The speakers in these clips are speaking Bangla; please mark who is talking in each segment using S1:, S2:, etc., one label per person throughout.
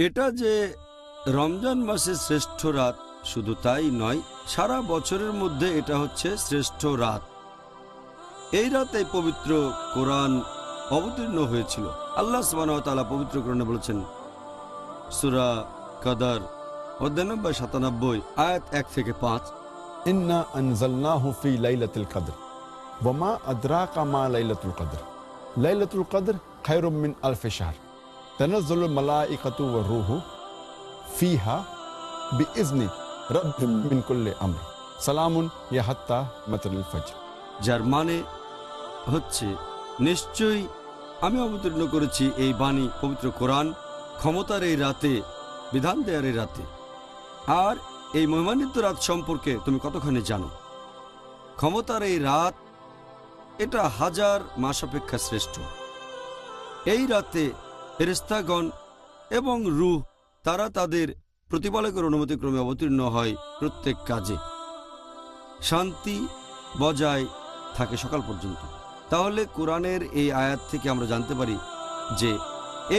S1: এটা যে রমজান মাসের শ্রেষ্ঠ রাত শুধু তাই নয়, সারা বছরের মধ্যে এটা হচ্ছে শ্রেষ্ঠ রাত। এই রাতে পবিত্র কোরআন অবতীর্ণ হয়েছিল। আল্লাহ সুবহানাহু ওয়া তাআলা পবিত্র কোরআনে বলেছেন, সূরা কদর অধ্যায় নম্বর ৯৭ আয়াত ১ থেকে ৫,
S2: ইন্না আনজালনাহু ফি লাইলাতুল কদর ওয়া মা আদরাকা মা লাইলাতুল কদর লাইলাতুল কদর খায়রুম মিন আলফি শাহর তানাজ্জালুল মালাইকাতু ওয়ার রূহু ফিহা বিইজনি রাব্বিহিম মিন কুল্লি আমর সালামুন ইয়া হাত্তা মাতলাল ফজর।
S1: যার মানে হচ্ছে নিশ্চয়ই আমি অবতীর্ণ করেছি এই বাণী পবিত্র কোরআন ক্ষমতার এই রাতে, বিধান দেয়ার এই রাতে। আর এই মহিমান্বিত রাত সম্পর্কে তুমি কতখানি জানো? ক্ষমতার এই রাত এটা হাজার মাস অপেক্ষা শ্রেষ্ঠ। এই রাতে ফেরেশতাগণ এবং রূহ তারা তাদের প্রতিপালকের অনুমতিক্রমে অবতীর্ণ হয় প্রত্যেক কাজে। শান্তি বজায় থাকে সকাল পর্যন্ত। তাহলে কোরআনের এই আয়াত থেকে আমরা জানতে পারি যে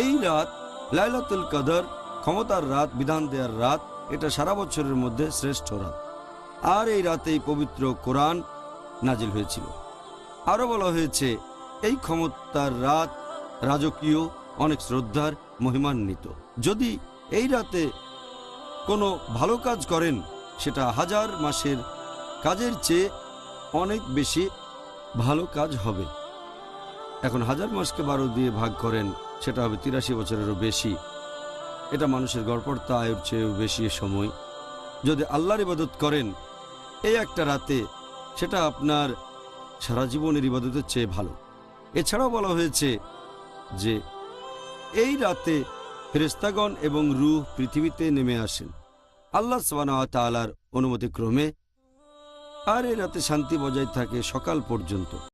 S1: এই রাত লাইলাতুল কদর, ক্ষমতার রাত, বিধান দেওয়ার রাত, এটা সারা বছরের মধ্যে শ্রেষ্ঠ রাত। আর এই রাতেই পবিত্র কোরআন নাজিল হয়েছিল। আরও বলা হয়েছে এই ক্ষমতার রাত রাজকীয়, অনেক শ্রদ্ধার, মহিমান্বিত। যদি এই রাতে কোনো ভালো কাজ করেন সেটা হাজার মাসের কাজের চেয়ে অনেক বেশি ভালো কাজ হবে। এখন হাজার মাসকে ১২ দিয়ে ভাগ করেন, সেটা হবে ৮৩ বছরেরও বেশি। এটা মানুষের গড়পড়তা আয়ুর চেয়েও বেশি সময়। যদি আল্লাহর ইবাদত করেন এই একটা রাতে, সেটা আপনার সারা জীবনের ইবাদতের চেয়ে ভালো। এছাড়াও বলা হয়েছে যে এই রাতে ফেরেশতাগণ এবং রূহ পৃথিবীতে নেমে আসেন আল্লাহ সুবহানাহু ওয়া তাআলার অনুমতিক্রমে। আর এই রাতে শান্তি বজায় থাকে সকাল পর্যন্ত।